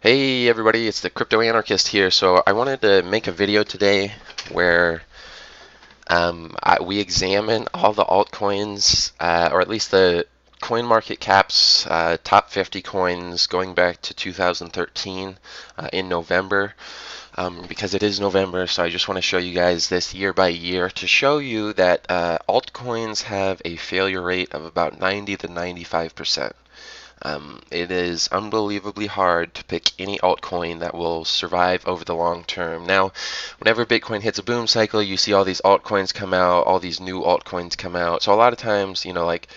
Hey everybody, it's the Crypto-Anarchist here. So I wanted to make a video today where we examine all the altcoins, or at least the Coinmarketcap's top 50 coins going back to 2013 in November. Because it is November, so I just want to show you guys this year by year to show you that altcoins have a failure rate of about 90 to 95%. It is unbelievably hard to pick any altcoin that will survive over the long term. Now, whenever Bitcoin hits a boom cycle, you see all these altcoins come out, all these new altcoins come out. So a lot of times, like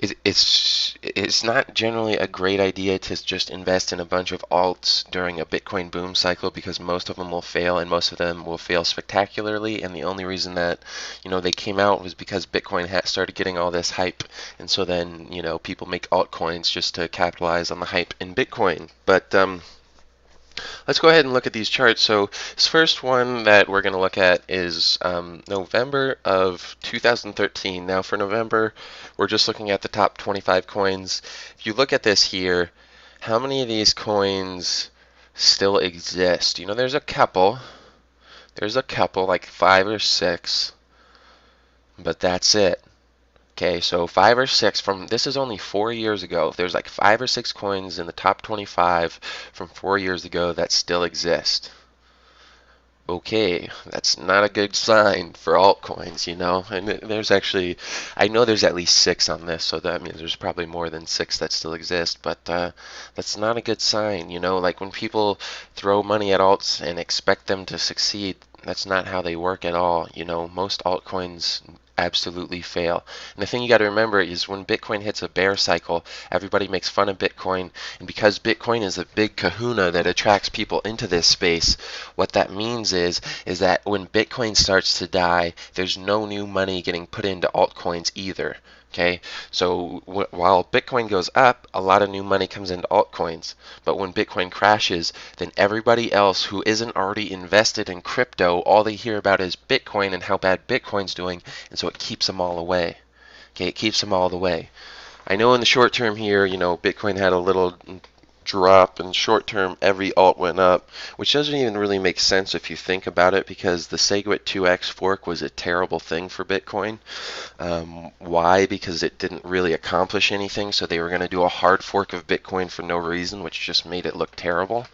it's not generally a great idea to just invest in a bunch of alts during a Bitcoin boom cycle because most of them will fail and most of them will fail spectacularly. And the only reason that they came out was because Bitcoin had started getting all this hype, and so then people make altcoins just to capitalize on the hype in Bitcoin. But let's go ahead and look at these charts. So this first one that we're going to look at is November of 2013. Now for November, we're just looking at the top 25 coins. If you look at this here, how many of these coins still exist? There's a couple. There's a couple, like 5 or 6, but that's it. Okay, so 5 or 6 from, this is only 4 years ago. There's like 5 or 6 coins in the top 25 from 4 years ago that still exist. Okay, that's not a good sign for altcoins, And there's actually, I know there's at least 6 on this, so that means there's probably more than 6 that still exist, but that's not a good sign, Like when people throw money at alts and expect them to succeed, that's not how they work at all. Most altcoins absolutely fail. And the thing you got to remember is when Bitcoin hits a bear cycle, everybody makes fun of Bitcoin. And because Bitcoin is a big kahuna that attracts people into this space, what that means is that when Bitcoin starts to die, there's no new money getting put into altcoins either. Okay, so while Bitcoin goes up, a lot of new money comes into altcoins. But when Bitcoin crashes, then everybody else who isn't already invested in crypto, all they hear about is Bitcoin and how bad Bitcoin's doing, and so it keeps them all away. Okay, it keeps them all the way. I know in the short term here, Bitcoin had a little drop, and short term every alt went up, which doesn't even really make sense if you think about it, because the SegWit 2x fork was a terrible thing for Bitcoin. Why? Because it didn't really accomplish anything, so they were going to do a hard fork of Bitcoin for no reason, which just made it look terrible.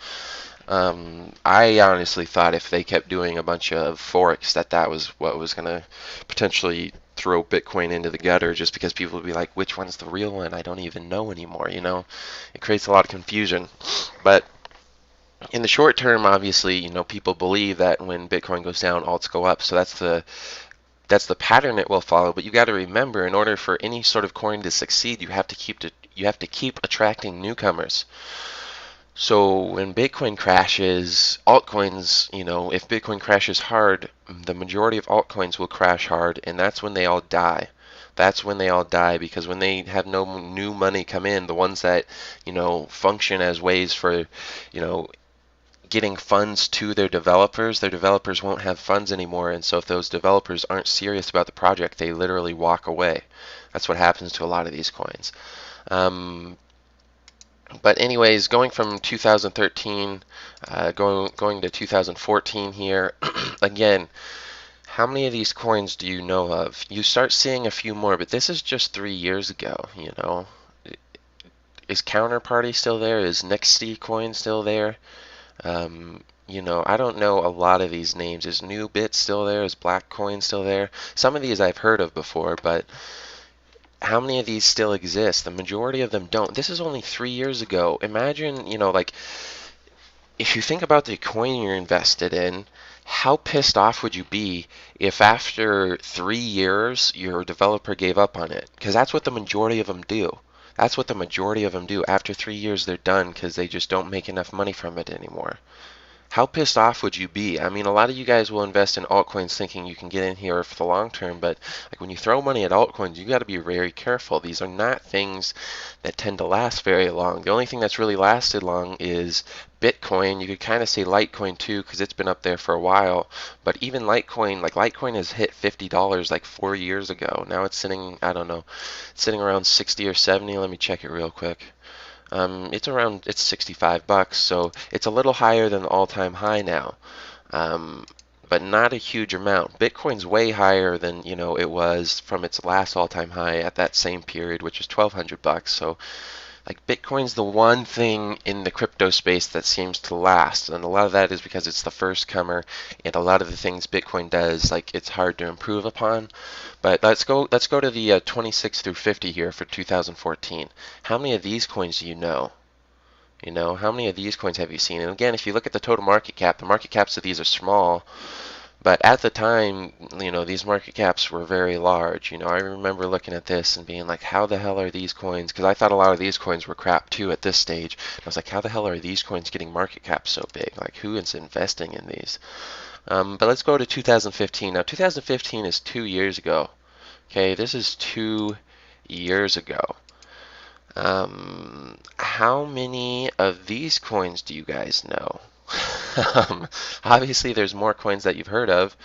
I honestly thought if they kept doing a bunch of forks that was what was going to potentially throw Bitcoin into the gutter, just because people would be like, which one's the real one? I don't even know anymore, It creates a lot of confusion. But in the short term, obviously, people believe that when Bitcoin goes down, alts go up. So that's the pattern it will follow. But you got to remember, in order for any sort of coin to succeed, you have to keep attracting newcomers. So when Bitcoin crashes, altcoins, if Bitcoin crashes hard, the majority of altcoins will crash hard, and that's when they all die. That's when they all die, because when they have no new money come in, the ones that, function as ways for, getting funds to their developers won't have funds anymore, and so if those developers aren't serious about the project, they literally walk away. That's what happens to a lot of these coins. But anyways, going from 2013, going to 2014 here, again, how many of these coins do you know of? You start seeing a few more, but this is just 3 years ago, Is Counterparty still there? Is Nexty coin still there? I don't know a lot of these names. Is NewBit still there? Is Blackcoin still there? Some of these I've heard of before, but how many of these still exist? The majority of them don't. This is only 3 years ago. Imagine, like, if you think about the coin you're invested in, how pissed off would you be if after 3 years your developer gave up on it? Because that's what the majority of them do. That's what the majority of them do. After 3 years, they're done because they just don't make enough money from it anymore. How pissed off would you be? I mean, a lot of you guys will invest in altcoins thinking you can get in here for the long term, but like when you throw money at altcoins, you got to be very careful. These are not things that tend to last very long. The only thing that's really lasted long is Bitcoin. You could kind of say Litecoin too, because it's been up there for a while. But even Litecoin, like Litecoin has hit $50 like 4 years ago. Now it's sitting, I don't know, it's sitting around 60 or 70. Let me check it real quick. It's 65 bucks, so it's a little higher than the all-time high now. Um, but not a huge amount. Bitcoin's way higher than, it was from its last all-time high at that same period, which was 1,200 bucks. So like Bitcoin's the one thing in the crypto space that seems to last, and a lot of that is because it's the first comer, and a lot of the things Bitcoin does, like it's hard to improve upon. But let's go to the 26 through 50 here for 2014. How many of these coins do you know? How many of these coins have you seen? And again, if you look at the total market cap, the market caps of these are small. But at the time, these market caps were very large. I remember looking at this and being like, how the hell are these coins? Because I thought a lot of these coins were crap too at this stage. I was like, how the hell are these coins getting market caps so big? Like, who is investing in these? But let's go to 2015. Now, 2015 is 2 years ago. Okay, this is 2 years ago. How many of these coins do you guys know? Obviously, there's more coins that you've heard of,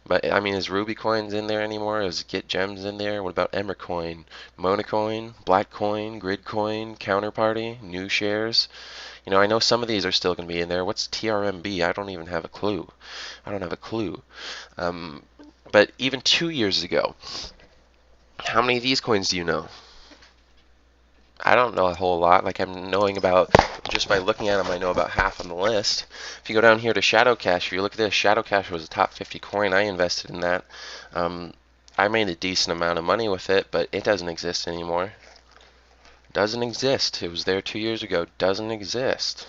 but I mean, is Ruby Coins in there anymore? Is Get Gems in there? What about Emmercoin, Monacoin, Blackcoin, Gridcoin, Counterparty, New Shares? I know some of these are still going to be in there. What's TRMB? I don't even have a clue. I don't have a clue. But even 2 years ago, how many of these coins do you know? I don't know a whole lot. Like I'm knowing about, just by looking at them, I know about half on the list. If you go down here to Shadow Cash, if you look at this, Shadow Cash was a top 50 coin. I invested in that. I made a decent amount of money with it, but it doesn't exist anymore. Doesn't exist. It was there 2 years ago. Doesn't exist.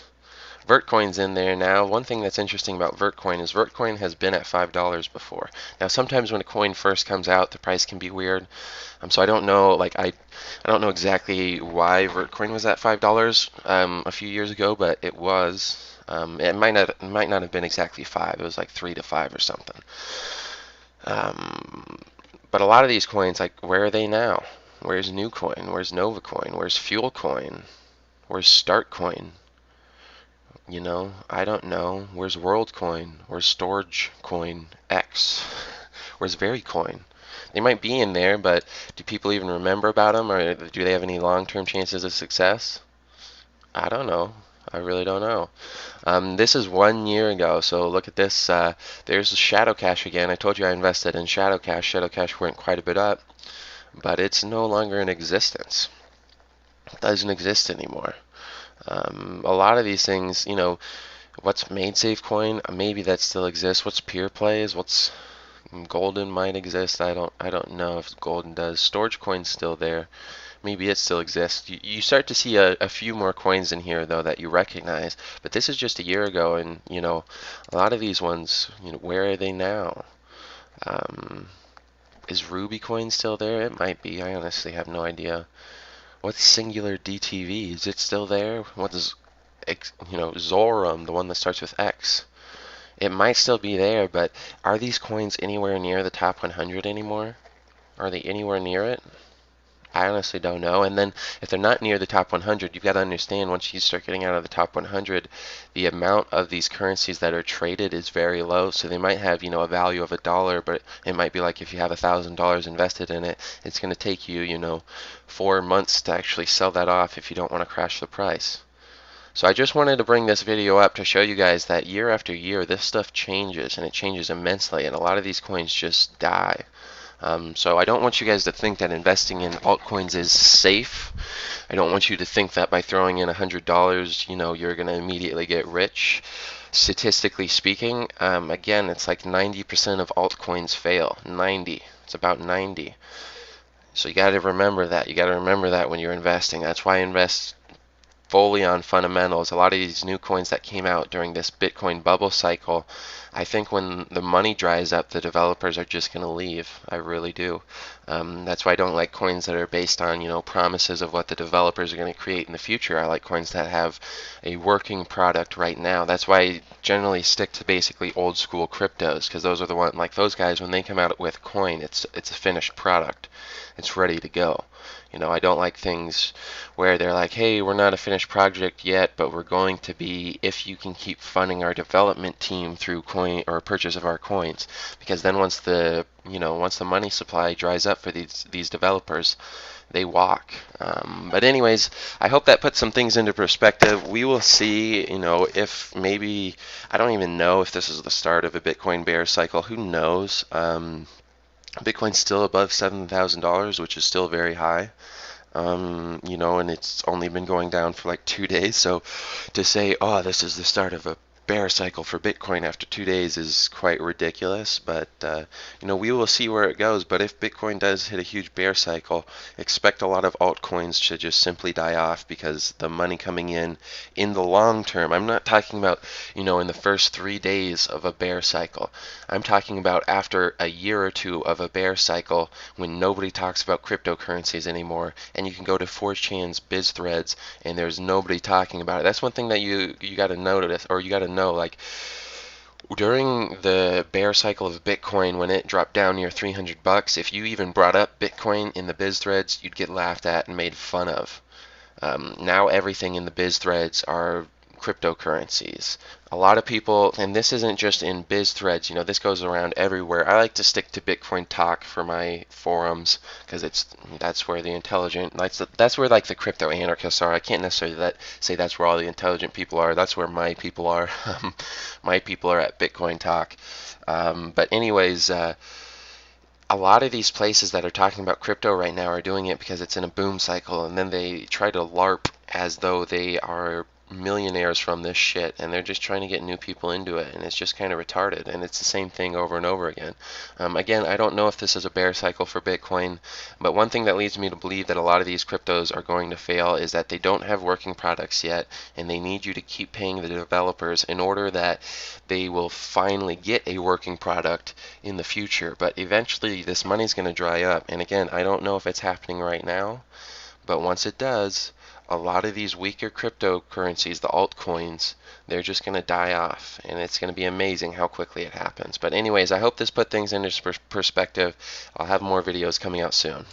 Vertcoin's in there now. One thing that's interesting about Vertcoin is Vertcoin has been at $5 before. Now, sometimes when a coin first comes out, the price can be weird. So I don't know, like I don't know exactly why Vertcoin was at $5 a few years ago, but it was. It might not have been exactly 5. It was like 3 to 5 or something. But a lot of these coins, like, where are they now? Where's Newcoin? Where's Novacoin? Where's Fuelcoin? Where's Startcoin? I don't know. Where's WorldCoin? Where's StorageCoin X? Where's Verycoin? They might be in there, but do people even remember about them, or do they have any long-term chances of success? I don't know. I really don't know. This is 1 year ago, so look at this. There's the Shadow Cash again. I told you I invested in Shadow Cash. Shadow Cash went quite a bit up, but it's no longer in existence. It doesn't exist anymore. A lot of these things, what's MadeSafe Coin? Maybe that still exists. What's Pure Plays? What's Golden might exist. I don't know if Golden does. Storage Coin's still there. Maybe it still exists. You start to see a few more coins in here though that you recognize. But this is just a year ago, and a lot of these ones, where are they now? Is Ruby Coin still there? It might be. I honestly have no idea. What's Singular DTV? Is it still there? What is, Zorum, the one that starts with X? It might still be there, but are these coins anywhere near the top 100 anymore? Are they anywhere near it? I honestly don't know. And then if they're not near the top 100, you've got to understand once you start getting out of the top 100, the amount of these currencies that are traded is very low. So they might have, a value of $1, but it might be like if you have $1,000 invested in it, it's going to take you, 4 months to actually sell that off if you don't want to crash the price. So I just wanted to bring this video up to show you guys that year after year, this stuff changes, and it changes immensely, and a lot of these coins just die. So I don't want you guys to think that investing in altcoins is safe. I don't want you to think that by throwing in $100, you're going to immediately get rich. Statistically speaking, again, it's like 90% of altcoins fail. 90. It's about 90. So you got to remember that. You got to remember that when you're investing. That's why I invest fully on fundamentals. A lot of these new coins that came out during this Bitcoin bubble cycle, I think when the money dries up, the developers are just going to leave. I really do. That's why I don't like coins that are based on, promises of what the developers are going to create in the future. I like coins that have a working product right now. That's why I generally stick to basically old school cryptos, because those are the ones, like those guys, when they come out with a coin, it's a finished product. It's ready to go. I don't like things where they're like, hey, we're not a finished project yet, but we're going to be if you can keep funding our development team through coin or purchase of our coins. Because then once the money supply dries up for these developers, they walk. But anyways, I hope that puts some things into perspective. We will see, if maybe, I don't even know if this is the start of a Bitcoin bear cycle. Who knows? Bitcoin's still above $7,000, which is still very high. And it's only been going down for like 2 days. So to say, oh, this is the start of a bear cycle for Bitcoin after 2 days is quite ridiculous. But, we will see where it goes. But if Bitcoin does hit a huge bear cycle, expect a lot of altcoins to just simply die off because the money coming in the long term, I'm not talking about, in the first 3 days of a bear cycle. I'm talking about after a year or two of a bear cycle when nobody talks about cryptocurrencies anymore, and you can go to 4chan's biz threads and there's nobody talking about it. That's one thing that you got to notice, or you got to know, like during the bear cycle of Bitcoin when it dropped down near $300, if you even brought up Bitcoin in the biz threads, you'd get laughed at and made fun of. Now everything in the biz threads are cryptocurrencies. A lot of people, and this isn't just in biz threads, this goes around everywhere. I like to stick to Bitcoin Talk for my forums because that's where the intelligent, that's where like the crypto-anarchists are. I can't necessarily say that's where all the intelligent people are. That's where my people are. My people are at Bitcoin Talk. But anyways, a lot of these places that are talking about crypto right now are doing it because it's in a boom cycle, and then they try to LARP as though they are millionaires from this shit, and they're just trying to get new people into it, and it's just kind of retarded, and it's the same thing over and over again. Again, I don't know if this is a bear cycle for Bitcoin, but one thing that leads me to believe that a lot of these cryptos are going to fail is that they don't have working products yet, and they need you to keep paying the developers in order that they will finally get a working product in the future. But eventually this money's going to dry up, and again, I don't know if it's happening right now, but once it does, a lot of these weaker cryptocurrencies, the altcoins, they're just going to die off, and it's going to be amazing how quickly it happens. But anyways, I hope this put things into perspective. I'll have more videos coming out soon.